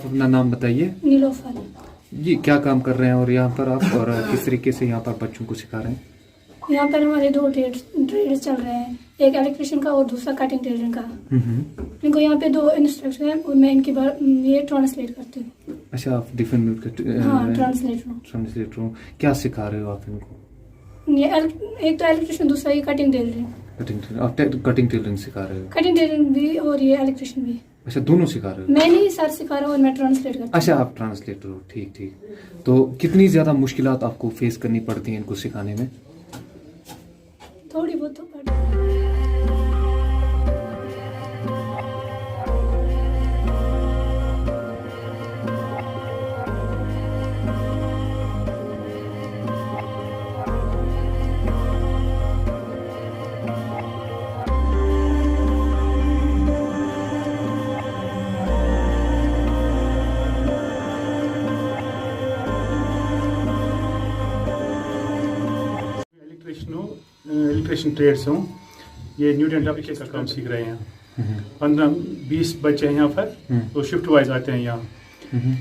आप अपना नाम बताइए। नीलोफर। ये क्या काम कर रहे हैं और यहाँ पर आप और किस तरीके से यहाँ पर बच्चों को सिखा रहे हैं? यहाँ पर हमारे दो ट्रेड्स चल रहे हैं, एक इलेक्ट्रिशियन का और दूसरा कटिंग टेलरिंग का। इनको यहाँ पे दो इंस्ट्रक्शन है और मैं इनकी ये ट्रांसलेट करती हूँ। अच्छा, आप डिफरेंट ट्रांसलेटर हो। क्या सिखा रहे हो आप इनको? ये एक तो इलेक्ट्रिशियन, दूसरा ये कटिंग टेलरिंग। आप कटिंग टेलरिंग सिखा रहे हो? कटिंग टेलरिंग भी और ये इलेक्ट्रिशियन भी। अच्छा, दोनों सिखा रहे हो? मैं नहीं, सर सिखा रहा हूँ और मैं ट्रांसलेट करती हूँ। अच्छा, आप ट्रांसलेटर हो। ठीक ठीक। तो कितनी ज़्यादा मुश्किलात आपको फेस करनी पड़ती हैं इनको सिखाने में? थोड़ी बहुत तो पड़ती है। इलेक्ट्रिशियन ट्रेड्स हूँ। ये न्यू डेवलप का काम सीख रहे हैं। 15-20 बच्चे हैं यहाँ पर, तो शिफ्ट वाइज आते हैं यहाँ।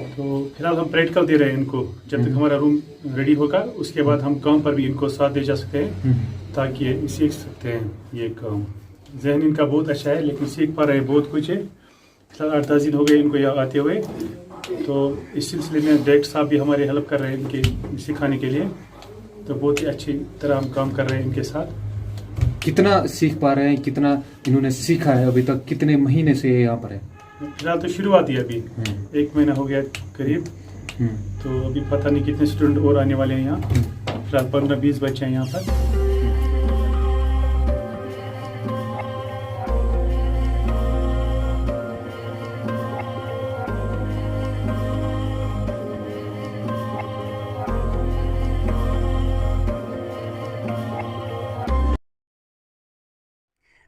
तो फिलहाल हम प्रैक्टिकल दे रहे हैं इनको, जब तक हमारा रूम रेडी होगा उसके बाद हम काम पर भी इनको साथ दे जा सकते हैं, ताकि ये सीख सकते हैं ये काम। जहन इनका बहुत अच्छा है, लेकिन सीख पा रहे हैं बहुत कुछ है। फिलहाल 8-10 दिन हो गए इनको यहाँ आते हुए, तो इस सिलसिले में डायरेक्टर साहब भी हमारी हेल्प कर रहे हैं इनके सिखाने के लिए। तो बहुत ही अच्छी तरह हम काम कर रहे हैं इनके साथ। कितना सीख पा रहे हैं, कितना इन्होंने सीखा है अभी तक? कितने महीने से यहाँ पर है? फिलहाल तो शुरुआत ही अभी 1 महीना हो गया करीब। तो अभी पता नहीं कितने स्टूडेंट और आने वाले हैं यहाँ। फिलहाल 15-20 बच्चे हैं यहाँ पर।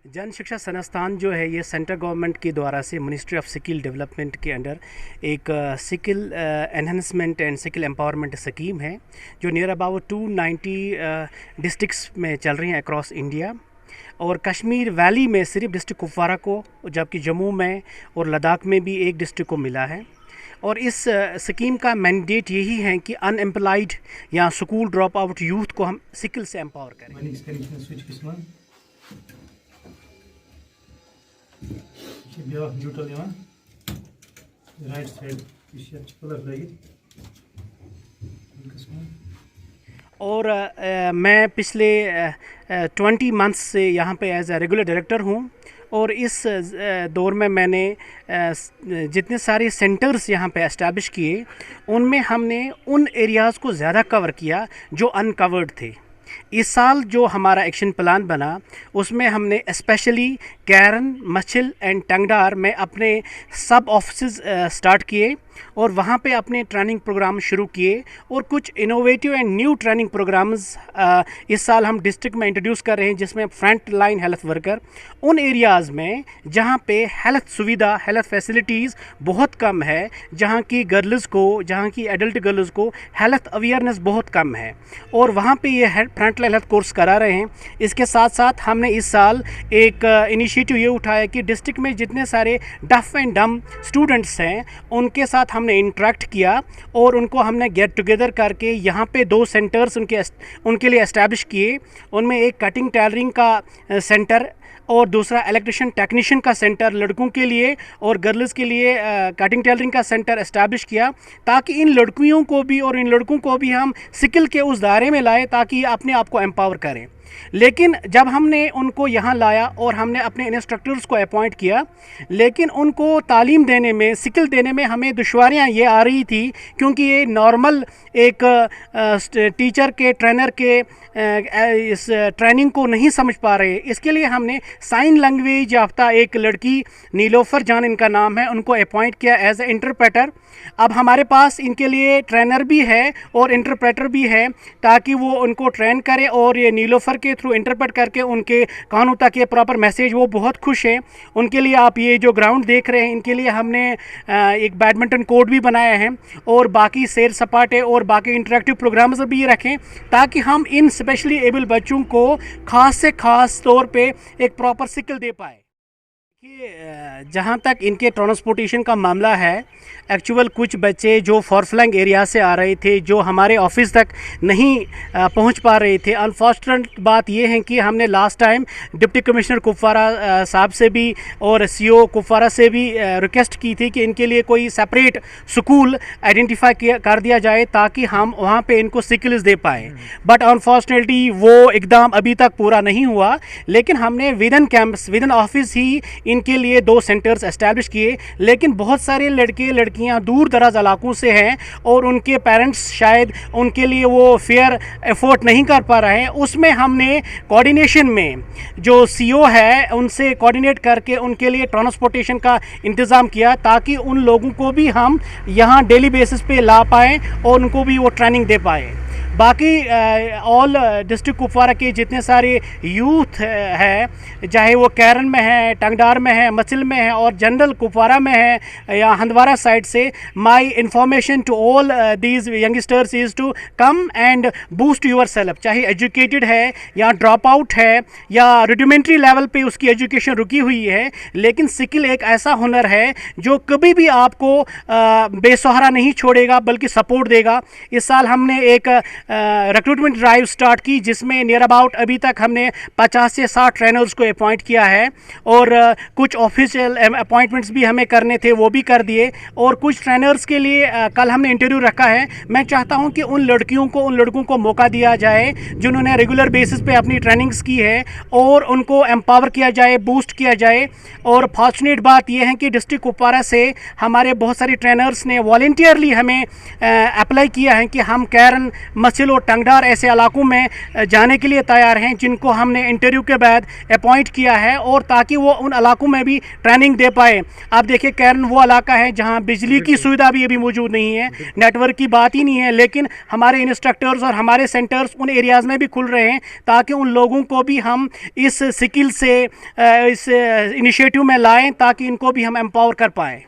जन शिक्षा संस्थान जो है ये सेंट्रल गवर्नमेंट के द्वारा से मिनिस्ट्री ऑफ स्किल डेवलपमेंट के अंडर एक skill enhancement and skill empowerment scheme है, जो नियर अबाउट 290 डिस्ट्रिक्ट्स में चल रही हैं अक्रॉस इंडिया। और कश्मीर वैली में सिर्फ डिस्ट्रिक्ट कुपवारा को, जबकि जम्मू में और लद्दाख में भी एक डिस्ट्रिक्ट को मिला है। और इस स्कीम का मैंडेट यही है कि अनएम्प्लॉयड या स्कूल ड्रॉप आउट यूथ को हम स्किल से एम्पावर करें। न्यूट्रल राइट साइड और मैं पिछले 20 मंथ्स से यहाँ पे एज ए रेगुलर डायरेक्टर हूँ। और इस दौर में मैंने जितने सारे सेंटर्स यहाँ पे एस्टैब्लिश किए, उनमें हमने उन एरियाज़ को ज़्यादा कवर किया जो अनकवर्ड थे। इस साल जो हमारा एक्शन प्लान बना, उसमें हमने स्पेशली कैरन, मछिल एंड टंगडार में अपने सब ऑफिस स्टार्ट किए और वहाँ पे अपने ट्रेनिंग प्रोग्राम शुरू किए। और कुछ innovative and new training programmes इस साल हम डिस्ट्रिक्ट में इंट्रोड्यूस कर रहे हैं, जिसमें फ्रंट लाइन हेल्थ वर्कर उन एरियाज़ में जहाँ पे हेल्थ सुविधा, हेल्थ फैसिलिटीज़ बहुत कम है, जहाँ की गर्ल्स को, जहाँ की एडल्ट गर्ल्स को हेल्थ अवेयरनेस बहुत कम है, और वहाँ पे ये फ्रंट लाइन हेल्थ कोर्स करा रहे हैं। इसके साथ साथ हमने इस साल एक इनिशिएटिव ये उठाया कि डिस्ट्रिक्ट में जितने सारे डफ एंड डम स्टूडेंट्स हैं, उनके साथ हमने इंटरेक्ट किया और उनको हमने गेट टुगेदर करके यहाँ पे 2 सेंटर्स उनके लिए एस्टैब्लिश किए। उनमें एक कटिंग टेलरिंग का सेंटर और दूसरा इलेक्ट्रिशियन टेक्नीशियन का सेंटर लड़कों के लिए और गर्ल्स के लिए कटिंग टेलरिंग का सेंटर एस्टैब्लिश किया, ताकि इन लड़कियों को भी और इन लड़कों को भी हम स्किल के उस दायरे में लाए ताकि अपने आप को एम्पावर करें। लेकिन जब हमने उनको यहाँ लाया और हमने अपने इंस्ट्रक्टर्स को अपॉइंट किया, लेकिन उनको तालीम देने में, स्किल देने में हमें दुश्वारियाँ ये आ रही थी, क्योंकि ये नॉर्मल एक टीचर के, ट्रेनर के इस ट्रेनिंग को नहीं समझ पा रहे। इसके लिए हमने साइन लैंग्वेज याफ्ता एक लड़की, नीलोफर जान इनका नाम है, उनको अपॉइंट किया एज ए इंटरप्रेटर। अब हमारे पास इनके लिए ट्रेनर भी है और इंटरप्रेटर भी है, ताकि वो उनको ट्रेन करें और ये नीलोफर के थ्रू इंटरप्रेट करके उनके कानों तक ये प्रॉपर मैसेज। वो बहुत खुश हैं। उनके लिए आप ये जो ग्राउंड देख रहे हैं, इनके लिए हमने एक बैडमिंटन कोर्ट भी बनाया है और बाकी सैर सपाटे और बाकी इंटरेक्टिव प्रोग्राम्स भी रखें, ताकि हम इन स्पेशली एबल बच्चों को ख़ास से ख़ास तौर पे एक प्रॉपर स्किल दे पाए। जहाँ तक इनके ट्रांसपोर्टेशन का मामला है, एक्चुअल कुछ बच्चे जो फॉरफ्लैंग एरिया से आ रहे थे, जो हमारे ऑफिस तक नहीं पहुँच पा रहे थे। अनफॉर्चुनेट बात यह है कि हमने last time deputy commissioner Kupwara साहब से भी और सीओ कुपवारा से भी रिक्वेस्ट की थी कि इनके लिए कोई सेपरेट स्कूल आइडेंटिफाई कर दिया जाए ताकि हम वहाँ पे इनको स्किल्स दे पाएँ। बट अनफॉर्चुनेटली वो एकदम अभी तक पूरा नहीं हुआ, लेकिन हमने within campus, within office ही इनके लिए 2 सेंटर्स एस्टैब्लिश किए। लेकिन बहुत सारे लड़के लड़कियां दूर दराज इलाकों से हैं और उनके पेरेंट्स शायद उनके लिए वो फेयर एफर्ट नहीं कर पा रहे हैं। उसमें हमने कोऑर्डिनेशन में जो सीओ है उनसे कोऑर्डिनेट करके उनके लिए ट्रांसपोर्टेशन का इंतज़ाम किया ताकि उन लोगों को भी हम यहाँ डेली बेसिस पे ला पाएँ और उनको भी वो ट्रेनिंग दे पाएँ। बाकी ऑल डिस्ट्रिक्ट कुपवारा के जितने सारे यूथ है, चाहे वो कैरन में है, टंगडार में है, मचिल में है और जनरल कुपवारा में है या हंदवारा साइड से, my information to all these youngsters is to come and boost yourself. चाहे एजुकेटेड है या ड्रॉप आउट है या रुडिमेंट्री लेवल पे उसकी एजुकेशन रुकी हुई है, लेकिन स्किल एक ऐसा हुनर है जो कभी भी आपको बेसहारा नहीं छोड़ेगा बल्कि सपोर्ट देगा। इस साल हमने एक रिक्रूटमेंट ड्राइव स्टार्ट की जिसमें नियर अबाउट अभी तक हमने 50 से 60 ट्रेनर्स को अपॉइंट किया है और कुछ ऑफिशियल अपॉइंटमेंट्स भी हमें करने थे, वो भी कर दिए। और कुछ ट्रेनर्स के लिए कल हमने इंटरव्यू रखा है। मैं चाहता हूं कि उन लड़कों को मौका दिया जाए जिन्होंने रेगुलर बेसिस पे अपनी ट्रेनिंग्स की है और उनको एम्पावर किया जाए, बूस्ट किया जाए। और फॉर्चुनेट बात यह है कि डिस्ट्रिक्ट कुपवारा से हमारे बहुत सारे ट्रेनर्स ने वॉलंटियरली हमें अप्लाई किया है कि हम कैरन, मचिल और टंगडार ऐसे इलाकों में जाने के लिए तैयार हैं जिनको हमने इंटरव्यू के बाद अपॉइंट किया है और ताकि वो उन इलाकों में भी ट्रेनिंग दे पाए। आप देखिए कैरन वो इलाका है जहां बिजली की सुविधा भी अभी मौजूद नहीं है, नेटवर्क की बात ही नहीं है, लेकिन हमारे इंस्ट्रक्टर्स और हमारे सेंटर्स उन एरियाज़ में भी खुल रहे हैं ताकि उन लोगों को भी हम इस स्किल से, इस इनिशिएटिव में लाएँ ताकि इनको भी हम एम्पावर कर पाएँ।